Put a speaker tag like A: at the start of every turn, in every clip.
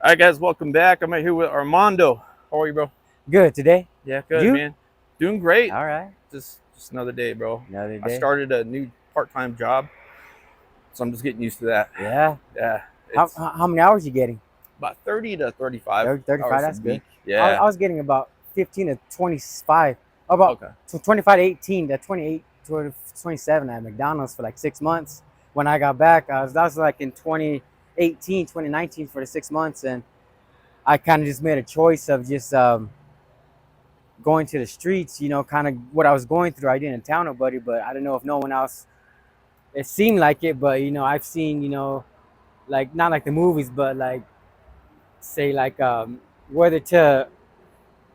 A: All right, guys, welcome back. I'm right here with Armando. How are you, bro?
B: Good today.
A: Yeah, good,
B: You?
A: man. Doing great.
B: All right.
A: Just another day, bro.
B: Another
A: I
B: day.
A: started a new part-time job, so I'm just getting used to that.
B: Yeah.
A: Yeah,
B: How
A: it's
B: how many hours you getting?
A: about 30 to 35
B: 35.
A: hours a
B: That's good.
A: week.
B: I
A: Yeah.
B: was getting about 15 to 25. About
A: Okay.
B: 25 to 18 to 28 to 27 at McDonald's for like 6 months. When I got back, that was like in 2018, 2019 for the 6 months, and I kind of just made a choice of just going to the streets. Kind of what I was going through. I didn't tell nobody, but I don't know if no one else. It seemed like it, but I've seen like not like the movies, but like say like whether to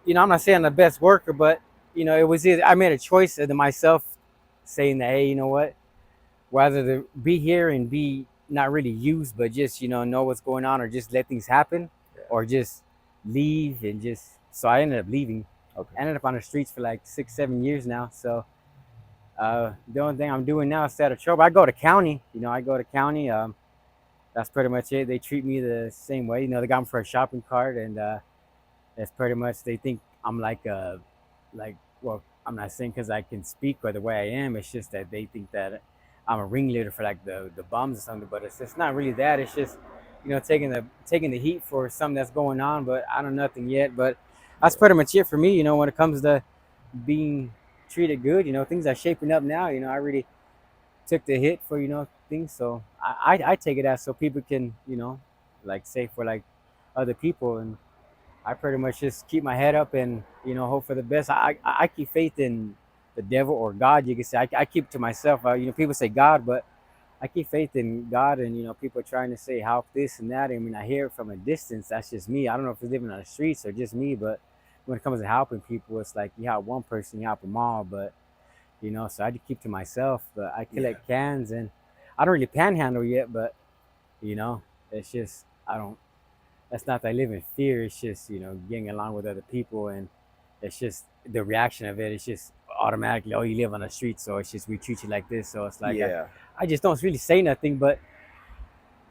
B: I'm not saying I'm the best worker, but it was either I made a choice to myself saying that, hey, you know what, rather to be here and be not really used, but just know what's going on, or just let things happen,
A: Yeah.
B: or just leave. And just so I ended up leaving.
A: Okay.
B: I ended up on the streets for like 6-7 years now. So the only thing I'm doing now is stay out of trouble. I go to county. I go to county. That's pretty much it. They treat me the same way. They got me for a shopping cart, and that's pretty much. They think I'm like, well, I'm not saying because I can speak or the way I am. It's just that they think that I'm a ringleader for like the bombs or something. But it's not really that. It's just taking the heat for something that's going on. But I don't know nothing yet. But that's pretty much it for me. When it comes to being treated good, things are shaping up now. I really took the hit for things, so I take it as so people can like say for like other people. And I pretty much just keep my head up and hope for the best. I keep faith in the devil or God, you can say. I keep it to myself. People say God, but I keep faith in God. And people are trying to say help this and that. I mean, I hear it from a distance. That's just me. I don't know if it's living on the streets or just me, but when it comes to helping people, it's like you help one person, you help them all. But so I just keep to myself. But I
A: Yeah.
B: collect cans, and I don't really panhandle yet, but you know, it's just I don't. That's not that I live in fear. It's just getting along with other people, and it's just the reaction of it. It's just automatically, oh, you live on the street, so it's just we treat you like this. So it's like
A: Yeah.
B: I just don't really say nothing. But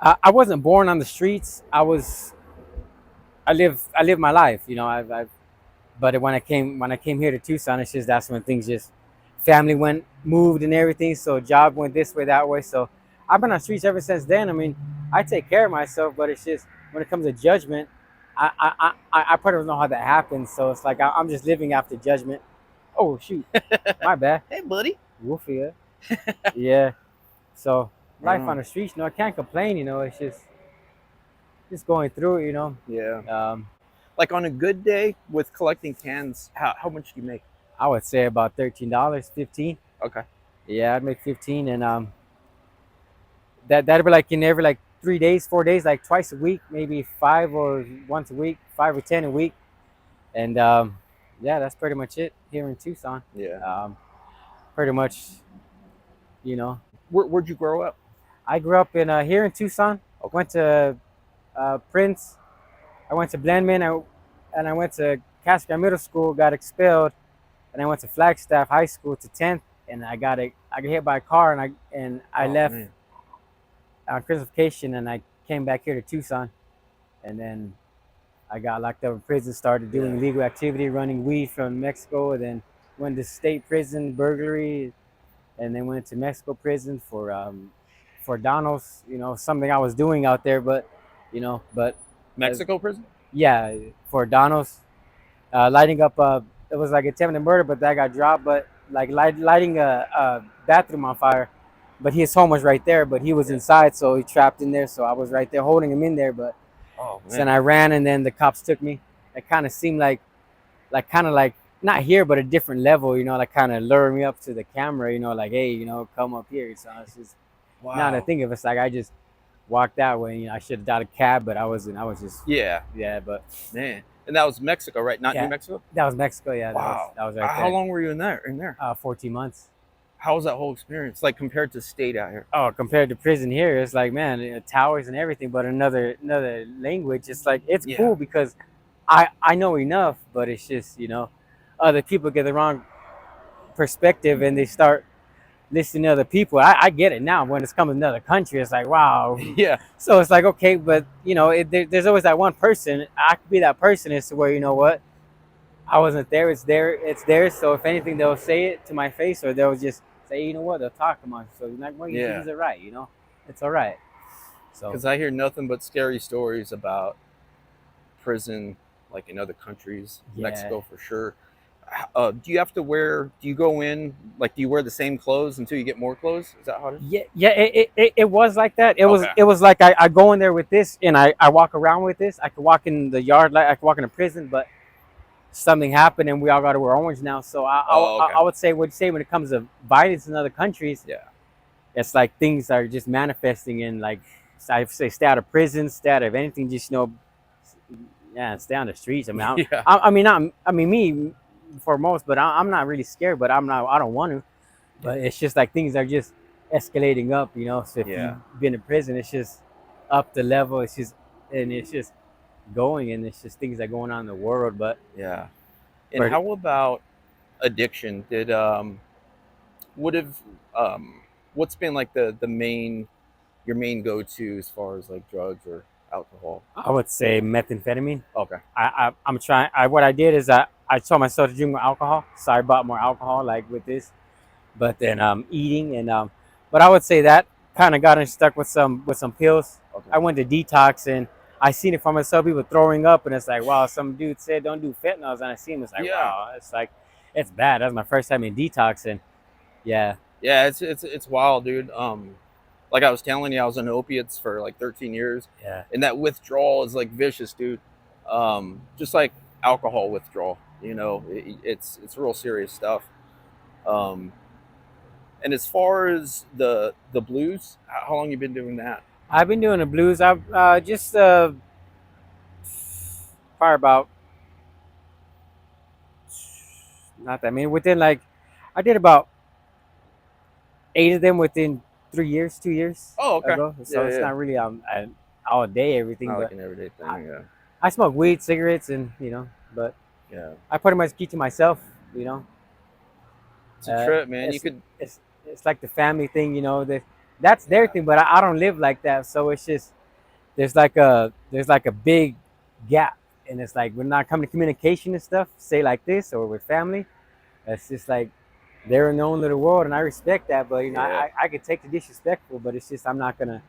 B: I wasn't born on the streets. I live my life. I've But when I came here to Tucson, it's just that's when things just family moved and everything. So job went this way, that way. So I've been on the streets ever since then. I mean, I take care of myself, but it's just when it comes to judgment, I probably don't know how that happens. So it's like I'm just living after judgment. Oh shoot, my bad.
A: Hey, buddy.
B: Woofia. Yeah. So life
A: Uh,
B: on the streets, I can't complain. It's just going through it.
A: yeah.
B: Um,
A: Like on a good day with collecting cans, how much do you make?
B: I would say about $13, 15.
A: Okay.
B: Yeah, I'd make 15, and that'd be like in every like 3 days, 4 days, like twice a week, maybe five or once a week, 5 or 10 a week. And yeah, that's pretty much it here in Tucson.
A: Yeah.
B: Um, Pretty much, you know,
A: Where'd you grow up?
B: I grew up in here in Tucson.
A: Okay.
B: Went to Prince. I went to Blandman. And I went to Casca Middle School. Got expelled, and I went to Flagstaff High School to 10th. And I got hit by a car, and I
A: Oh
B: left
A: man.
B: on Christmas vacation, and I came back here to Tucson. And then I got locked up in prison, started doing
A: Yeah.
B: illegal activity, running weed from Mexico, and then went to state prison, burglary, and then went to Mexico prison for Donald's, something I was doing out there. But but as,
A: Mexico prison?
B: yeah, for Donald's, lighting up it was like attempted murder, but that got dropped. But like lighting a bathroom on fire, but his home was right there, but he was
A: Yeah.
B: inside, so he trapped in there. So I was right there holding him in there. But
A: Oh
B: so then
A: man.
B: I ran, and then the cops took me. It kind of seemed like kind of like not here, but a different level. Like kind of lure me up to the camera. Like, hey, come up here. So it's just now that I
A: Wow.
B: think of it, it's like I just walked that way. I should have got a cab, but I wasn't. I was just
A: Yeah,
B: yeah. But
A: man. And that was Mexico, right? Not New
B: yeah,
A: Mexico?
B: that was Mexico. Yeah, that was
A: Wow.
B: that was right
A: How
B: there.
A: long were you in there? In there?
B: 14 months.
A: How was that whole experience like compared to state out here?
B: Oh, compared to prison here, it's like, man, towers and everything, but another language. It's like it's
A: Yeah.
B: cool because I know enough, but it's just other people get the wrong perspective, and they start listening to other people. I get it now. When it's coming to another country, it's like, wow.
A: Yeah.
B: So it's like, okay, but you know, there's always that one person. I could be that person as to where, you know what, I wasn't there. It's there. It's there. So if anything, they'll say it to my face, or they'll just say, you know what, they'll talk among. So you're like, well,
A: Yeah.
B: he's all right. You know, it's all right. So
A: Because I hear nothing but scary stories about prison, like in other countries,
B: yeah,
A: Mexico for sure. Do you have to wear? Do you go in like? Do you wear the same clothes until you get more clothes? Is that how it is?
B: yeah, yeah. It was like that.
A: Okay.
B: It was like I go in there with this, and I walk around with this. I could walk in the yard like I could walk in a prison, but something happened, and we all got to wear orange now. So
A: Oh, okay.
B: I would say, what you say when it comes to violence in other countries,
A: Yeah.
B: it's like things are just manifesting in, like, I say, stay out of prison, stay out of anything. Just, you know, yeah, stay on the streets. I mean,
A: Yeah.
B: I mean, not, I mean, me for most, but I'm not really scared. But I'm not. I don't want to. But it's just like things are just escalating up. You know, so if
A: Yeah.
B: you've been in prison, it's just up the level. It's just, and it's just going, and it's just things that are going on in the world.
A: Yeah. And
B: But
A: how about addiction? Did would have what's been like the main your main go to as far as like drugs or alcohol?
B: I would say methamphetamine.
A: Okay.
B: I'm trying. What I did is I taught myself to drink more alcohol, so I bought more alcohol, like with this. But then eating and but I would say that kind of got stuck with some pills.
A: Okay.
B: I went to detox, and I seen it for myself. People throwing up, and it's like, wow. Some dude said don't do fentanyls, and I see him. It's like,
A: Yeah.
B: wow. It's like, it's bad. That's my first time in detox, and yeah,
A: Yeah, it's wild, dude. Like I was telling you, I was on opiates for like 13 years,
B: yeah,
A: and that withdrawal is like vicious, dude. Just like alcohol withdrawal, you know, it's real serious stuff. Um, and as far as the blues, how long you been doing that?
B: I've been doing the blues. I've just probably about, not that, I mean, within, like, I did about 8 of them within 3 years, 2 years
A: Oh, okay.
B: ago. So
A: Yeah,
B: it's
A: yeah.
B: not really all day everything,
A: Not like
B: but
A: an everyday
B: I,
A: thing. Yeah,
B: I smoke weed, cigarettes, and you know, but
A: yeah.
B: I pretty much keep to myself. You know,
A: It's a trip, man. You
B: it's
A: could,
B: it's like the family thing. You know, that's their
A: yeah,
B: thing, but I don't live like that. So it's just, there's like a big gap, and it's like we're not coming to communication and stuff. Say like this, or with family. It's just like they're in their own little world, and I respect that. But you know,
A: yeah,
B: I could take the disrespectful, but it's just I'm not gonna.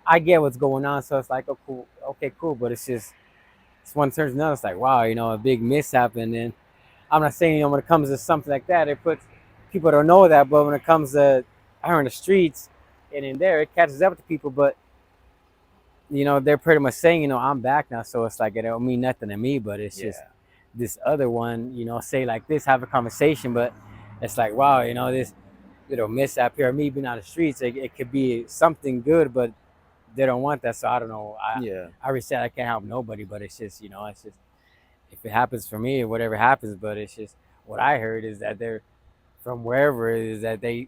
B: I get what's going on, so it's like, oh, cool, okay, cool. But it's one turns to another. It's like, wow, you know, a big mishap, and then I'm not saying, you know, when it comes to something like that, it puts people don't know that, but when it comes to out in the streets and in there, it catches up to people. But you know, they're pretty much saying, you know, I'm back now, so it's like it don't mean nothing to me. But it's just
A: yeah,
B: this other one, you know, say like this, have a conversation, but it's like, wow, you know, this little mishap here, me being on the streets, it could be something good, but they don't want that. So I don't know.
A: yeah,
B: I already said I can't help nobody, but it's just, you know, it's just, if it happens for me, whatever happens. But it's just, what I heard is that they're from wherever it is, that they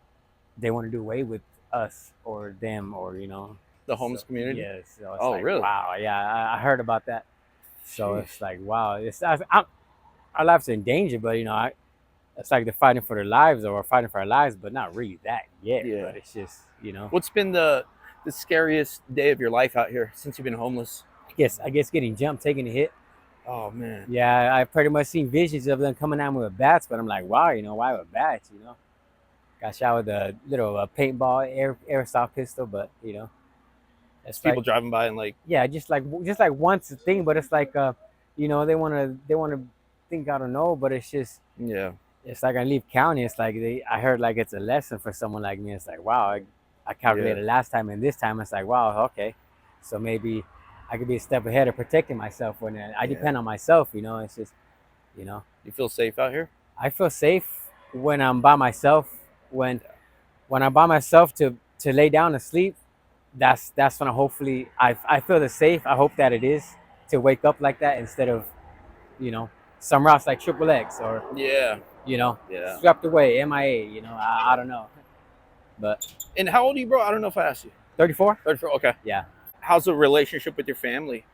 B: want to do away with us or them, or you know.
A: the
B: So
A: homeless community.
B: yeah, so it's
A: Oh,
B: like,
A: really?
B: wow, yeah, I heard about that. So it's
A: Sheesh.
B: like, wow, our lives are in danger, but you know, it's like they're fighting for their lives, or we're fighting for our lives, but not really that yet.
A: Yeah.
B: But it's just, you know,
A: What's been the scariest day of your life out here since you've been homeless?
B: I guess getting jumped, taking a hit.
A: Oh man.
B: Yeah, I pretty much seen visions of them coming at me with bats, but I'm like, wow, you know, why with bats? You know, got shot with a little paintball airsoft pistol, but you know,
A: It's
B: it's
A: people
B: like,
A: driving by and like,
B: yeah, just like once a thing, but it's like, you know, they wanna think I don't know, but
A: yeah,
B: it's like I leave county. It's like I heard like it's a lesson for someone like me. It's like, wow, I
A: yeah,
B: calculated last time and this time. It's like, wow, okay, so maybe I could be a step ahead of protecting myself when I
A: yeah.
B: depend on myself. You know, it's just, you know,
A: You feel safe out here?
B: I feel safe when I'm by myself. When
A: Yeah,
B: when I'm by myself to lay down and sleep, that's when hopefully I feel the safe. I hope that it is to wake up like that, instead of, you know, somewhere else like Triple X, or
A: yeah,
B: you know,
A: yeah.
B: swept away, MIA. You know, I don't know, but
A: And how old are you, bro? I don't know if I asked you.
B: 34.
A: 34. Okay.
B: Yeah.
A: How's the relationship with your family?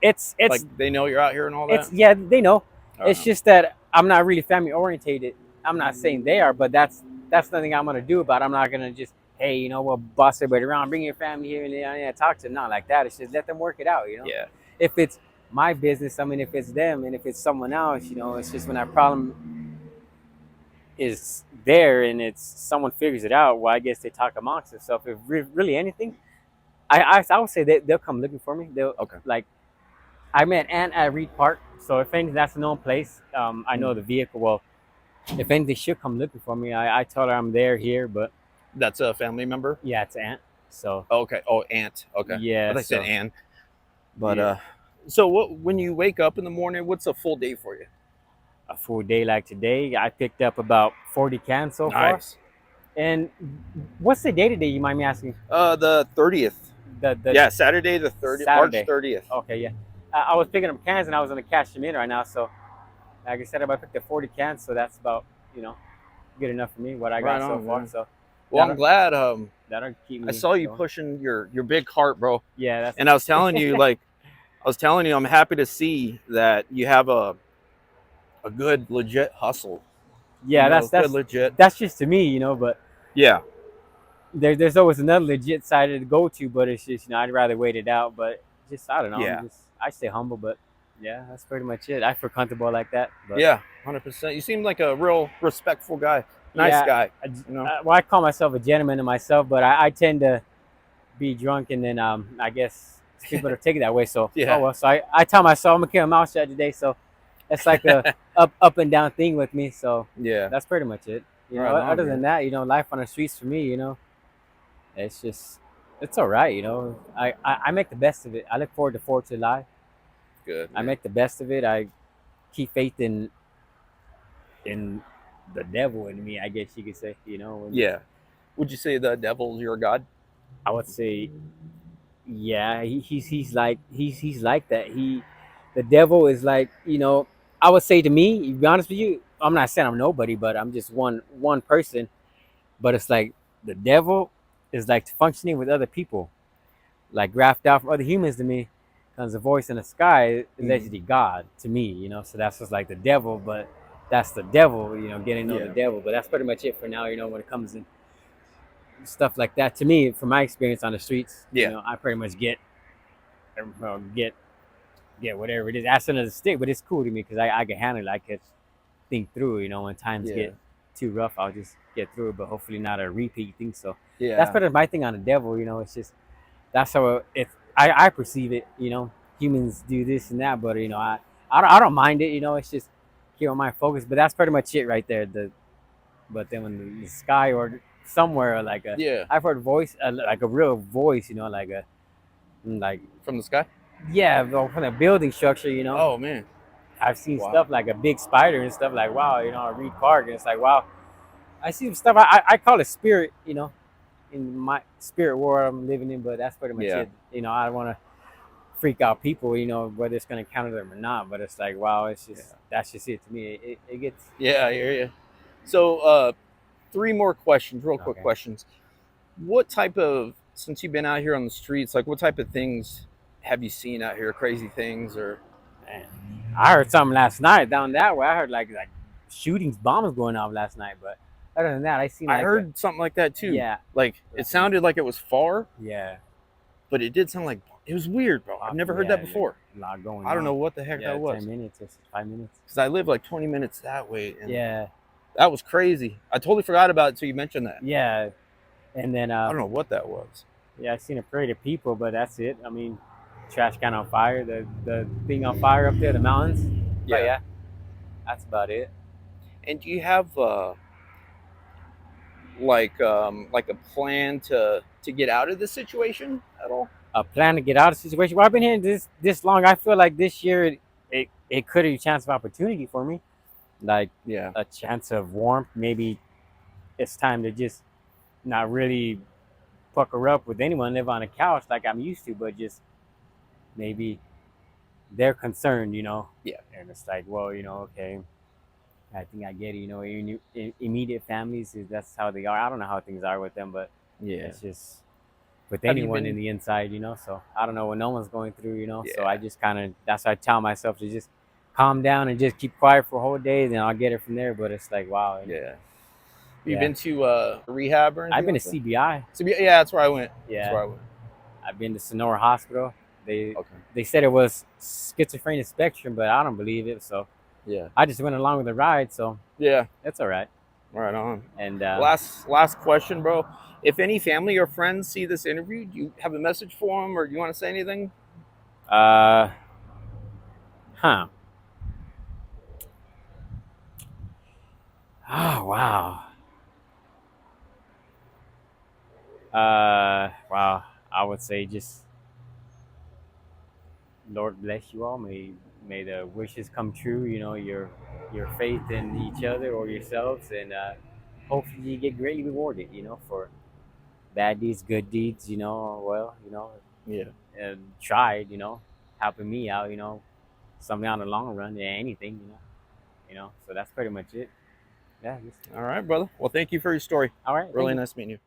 B: It's
A: Like they know you're out here and all that?
B: it's yeah, they know.
A: I don't
B: It's
A: know.
B: just that I'm not really family orientated. I'm not saying they are, but that's that's nothing I'm gonna do about it. I'm not gonna just, hey, we'll boss everybody around, bring your family here, and talk to them. Not like that. It's just let them work it out.
A: Yeah.
B: If it's my business, I mean, if it's them, and if it's someone else, it's just when that problem is there and it's someone figures it out. Well, I guess they talk amongst themselves. If really anything, I would say they'll come looking for me. They'll
A: Okay.
B: like I met Aunt at Reed Park, so if anything, that's a known place. I know
A: Mm.
B: the vehicle. Well, if anything, she'll come looking for me. I told her I'm there here, but
A: That's a family member.
B: yeah, it's Aunt. So
A: Okay. Oh, aunt. Okay. I
B: yeah,
A: thought you said
B: so
A: Ann. But
B: yeah,
A: so what? When you wake up in the morning, what's a full day for you?
B: a full day like today, I picked up about 40 cans so far.
A: Nice.
B: And what's the day today? You mind me asking?
A: The 30th.
B: The
A: Yeah, Saturday the 30th, March
B: Saturday.
A: 30th.
B: Okay, yeah. I was picking up cans and I was gonna cash them in right now. So like I said, I picked up 40 cans, so that's about good enough for me. What I
A: Right
B: got so
A: on,
B: far.
A: man.
B: So
A: Well, I'm glad.
B: that'll keep
A: I
B: me
A: saw you
B: going.
A: pushing your big cart, bro.
B: Yeah,
A: And I was telling
B: that's
A: you, like, I was telling you, I'm happy to see that you have a good legit hustle.
B: yeah, that's
A: Good
B: that's
A: legit.
B: that's just to me, But
A: Yeah,
B: there's always another legit side to go to, but it's just I'd rather wait it out. But just I don't know.
A: yeah,
B: I stay humble, but yeah, that's pretty much it. I feel comfortable like that, but
A: yeah, 100%. You seem like a real respectful guy, nice
B: yeah.
A: guy. You know.
B: Well, I call myself a gentleman to myself, but I tend to be drunk, and then I guess people don't take it that way. So oh
A: Yeah.
B: well. So I tell myself I'm gonna keep my mouth shut today. So it's like a up and down thing with me. So
A: Yeah.
B: that's pretty much it.
A: Right on,
B: Other than
A: man.
B: that, life on the streets for me, it's just it's all right. I make the best of it. I look forward to Fourth of July.
A: Good,
B: I
A: man.
B: make the best of it. I keep faith in the devil in me. I guess you could say. And
A: Yeah. Would you say the devil's your god?
B: I would say yeah, he's like that. The devil is like I would say to me, to be honest with you, I'm not saying I'm nobody, but I'm just one person. But it's like the devil is like functioning with other people, like grafted out from other humans to me. Because the voice in the sky is
A: Mm.
B: actually God to me, So that's just like the devil, but that's the devil, getting to know the
A: Yeah.
B: devil. But that's pretty much it for now, when it comes in stuff like that. To me, from my experience on the streets,
A: Yeah.
B: I pretty much get whatever it is. That's another stick, but it's cool to me because I can handle it. I can think through. When times
A: Yeah.
B: get too rough, I'll just get through it. But hopefully not a repeat thing. So that's
A: Yeah.
B: pretty much my thing on the devil. It's just that's how I perceive it. Humans do this and that, but I don't mind it. It's just keep my mind focused. But that's pretty much it right there. But then when the sky or somewhere like
A: Yeah.
B: I've heard voice like a real voice. Like
A: From the sky?
B: yeah, well, from the building structure.
A: Oh man.
B: I've seen
A: Wow.
B: stuff like a big spider and stuff like wow, a Reed Park, and it's like wow. I see some stuff. I call it spirit, in my spirit world I'm living in, but that's pretty much
A: Yeah.
B: it. I don't want to freak out people, whether it's going to counter them or not. But it's like wow, it's just
A: Yeah.
B: that's just it to me. It gets
A: Yeah, I hear you. So three more questions, real quick
B: okay.
A: questions. What type of, since you've been out here on the streets, like what type of things have you seen out here? Crazy things or
B: Man, I heard something last night down that way. I heard like shootings, bombs going off last night. But other than that, I seen
A: I
B: like a
A: heard something like that too.
B: yeah,
A: Like it sounded like it was far,
B: yeah,
A: but it did sound like it was weird, bro. I've never heard that
B: yeah,
A: before.
B: a lot going
A: I don't
B: on.
A: know what the heck
B: Yeah,
A: that was.
B: 10 minutes or 5 minutes.
A: Because I live like 20 minutes that way, and
B: Yeah,
A: that was crazy. I totally forgot about it until you mentioned that.
B: yeah. And then
A: I don't know what that was.
B: yeah, I've seen a parade of people, but that's it. I mean, trash can on fire, the thing on fire up there, the mountains. But
A: Yeah.
B: yeah, that's about it.
A: And do you have like a plan to get out of this situation at all?
B: A plan to get out of the situation. Well, I've been here this long. I feel like this year it could be a chance of opportunity for me, like
A: Yeah.
B: a chance of warmth. Maybe it's time to just not really pucker up with anyone, live on a couch like I'm used to, but just maybe they're concerned,
A: Yeah.
B: and it's like, well, okay, I think I get it. Immediate families that's how they are. I don't know how things are with them, but
A: Yeah.
B: it's just with
A: Have you
B: anyone in
A: been?
B: the inside, So I don't know what no one's going through, So I
A: Yeah.
B: just kind of that's why I tell myself to just calm down and just keep quiet for a whole day, then I'll get it from there. But it's like wow,
A: Yeah. You
B: Yeah,
A: been to rehab or
B: I've
A: anything
B: been to
A: like that?
B: CBI.
A: So yeah, that's where I went. That's
B: Yeah,
A: where I went.
B: I've been to Sonora Hospital. They
A: Okay.
B: they said it was schizophrenia spectrum, but I don't believe it. So
A: Yeah.
B: I just went along with the ride. So
A: Yeah.
B: that's all right.
A: Right on.
B: And
A: Last question, bro. If any family or friends see this interview, do you have a message for them, or do you want to say anything?
B: uh, huh. Oh wow. Wow. I would say just Lord bless you all. May the wishes come true. You know your faith in each other or yourselves, and hopefully you get greatly rewarded. You know for bad deeds, good deeds. Well,
A: Yeah.
B: and tried. Helping me out. Something on the long run. Yeah, anything. So that's pretty much it. Yeah.
A: All right, brother. Well, thank you for your story.
B: All right. Thank
A: Really
B: you.
A: nice meeting you.